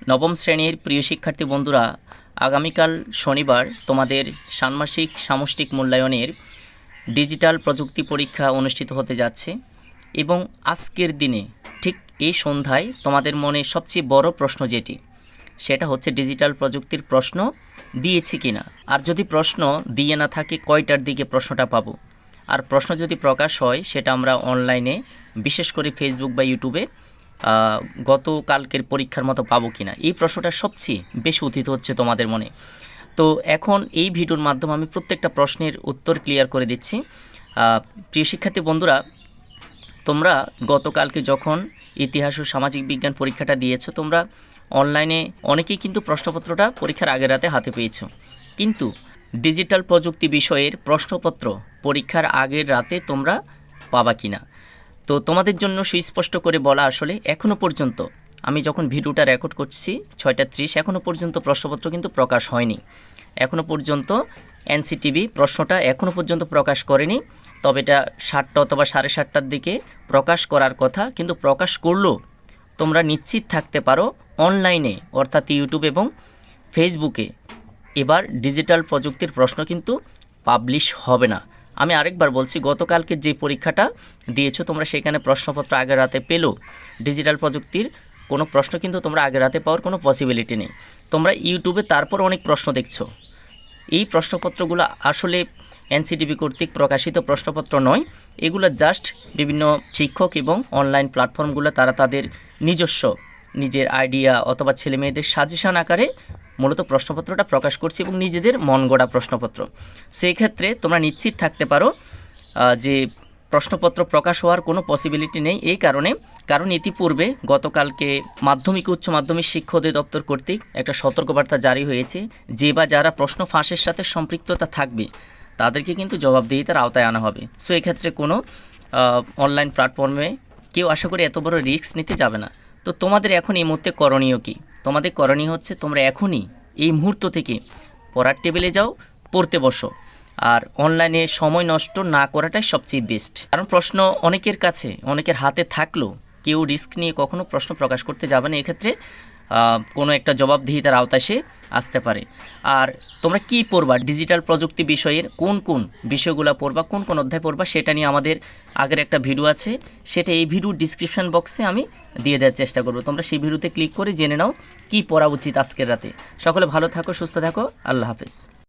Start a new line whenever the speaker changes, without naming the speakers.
নবম শ্রেণীর প্রিয় শিক্ষার্থী বন্ধুরা, আগামীকাল শনিবার তোমাদের ষান্মাসিক সামষ্টিক মূল্যায়নের ডিজিটাল প্রযুক্তি পরীক্ষা অনুষ্ঠিত হতে যাচ্ছে এবং আজকের দিনে ঠিক এই সন্ধ্যায় তোমাদের মনে সবচেয়ে বড় প্রশ্ন যেটি, সেটা হচ্ছে ডিজিটাল প্রযুক্তির প্রশ্ন দিয়েছি কিনা, আর যদি প্রশ্ন দিয়ে না থাকে কয়টার দিকে প্রশ্নটা পাবো, আর প্রশ্ন যদি প্রকাশ হয় সেটা আমরা অনলাইনে বিশেষ করে ফেসবুক বা ইউটিউবে গতকালকের পরীক্ষার মতো পাবো কিনা, এই প্রশ্নটা সবচেয়ে বেশি উত্থিত হচ্ছে তোমাদের মনে। তো এখন এই ভিডিওর মাধ্যমে আমি প্রত্যেকটা প্রশ্নের উত্তর ক্লিয়ার করে দিচ্ছি। প্রিয় শিক্ষার্থী বন্ধুরা, তোমরা গতকালকে যখন ইতিহাস ও সামাজিক বিজ্ঞান পরীক্ষাটা দিয়েছো, তোমরা অনলাইনে অনেকেই কিন্তু প্রশ্নপত্রটা পরীক্ষার আগের রাতে হাতে পেয়েছো, কিন্তু ডিজিটাল প্রযুক্তি বিষয়ের প্রশ্নপত্র পরীক্ষার আগের রাতে তোমরা পাবা কিনা। তো তোমাদের জন্য সুস্পষ্ট করে বলা, আসলে এখনও পর্যন্ত আমি যখন ভিডিওটা রেকর্ড করছি 6:30, এখনও পর্যন্ত প্রশ্নপত্র কিন্তু প্রকাশ হয়নি। এখনও পর্যন্ত এনসিটিভি প্রশ্নটা এখনও পর্যন্ত প্রকাশ করেনি, তবে এটা 7টা অথবা 7:30টার দিকে প্রকাশ করার কথা, কিন্তু প্রকাশ করলেও তোমরা নিশ্চিত থাকতে পারো অনলাইনে অর্থাৎ ইউটিউব এবং ফেসবুকে এবার ডিজিটাল প্রযুক্তির প্রশ্ন কিন্তু পাবলিশ হবে না। আমি আরেকবার বলছি, গতকালকে যে পরীক্ষাটা দিয়েছো তোমরা, সেখানে প্রশ্নপত্র আগের রাতে পেলেও ডিজিটাল প্রযুক্তির কোনো প্রশ্ন কিন্তু তোমরা আগের রাতে পাওয়ার কোনো পসিবিলিটি নেই। তোমরা ইউটিউবে তারপর অনেক প্রশ্ন দেখছো, এই প্রশ্নপত্রগুলো আসলে এনসিটিভি কর্তৃক প্রকাশিত প্রশ্নপত্র নয়, এগুলো জাস্ট বিভিন্ন শিক্ষক এবং অনলাইন প্ল্যাটফর্মগুলো তারা তাদের নিজের আইডিয়া অথবা ছেলেমেয়েদের সাজেশন আকারে মূলত প্রশ্নপত্রটা প্রকাশ করছে এবং নিজেদের মন গড়া প্রশ্নপত্র। সেই ক্ষেত্রে তোমরা নিশ্চিত থাকতে পারো যে প্রশ্নপত্র প্রকাশ হওয়ার কোনো পসিবিলিটি নেই। এই কারণ ইতিপূর্বে গতকালকে মাধ্যমিক উচ্চ মাধ্যমিক শিক্ষা অধিদপ্তর কর্তৃক একটা সতর্কবার্তা জারি হয়েছে, যে বা যারা প্রশ্ন ফাঁসের সাথে সম্পৃক্ততা থাকবে তাদেরকে কিন্তু জবাবদিহিতার আওতায় আনা হবে। সো এক্ষেত্রে কোনো অনলাইন প্ল্যাটফর্মে কেউ আশা করি এত বড় রিস্ক নিতে যাবে না। তো তোমাদের এখন এই মুহূর্তে করণীয় কী? তোমাদের করণীয় হচ্ছে তোমরা এখনই এই মুহূর্ত থেকে পড়ার টেবিলে যাও, পড়তে বসো, আর অনলাইনে সময় নষ্ট না করাটাই সবচেয়ে বেস্ট। কারণ প্রশ্ন অনেকের কাছে অনেকের হাতে থাকলেও কেউ রিস্ক নিয়ে কখনো প্রশ্ন প্রকাশ করতে যাবে না, এক্ষেত্রে কোনো একটা জবাবদিহিতার আওতায় সে আসতে পারে। আর তোমরা কি পড়বা, ডিজিটাল প্রযুক্তি বিষয়ের কোন কোন বিষয়গুলো পড়বা, কোন কোন অধ্যায় পড়বা, সেটা নিয়ে আমাদের আগের একটা ভিডিও আছে, সেটা এই ভিডিও ডিসক্রিপশন বক্সে আমি দিয়ে দেওয়ার চেষ্টা করব। তোমরা সেই ভিডিওতে ক্লিক করে জেনে নাও কি পড়া উচিত আজকের রাতে। সকলে ভালো থাকো, সুস্থ থাকো, আল্লাহ হাফেজ।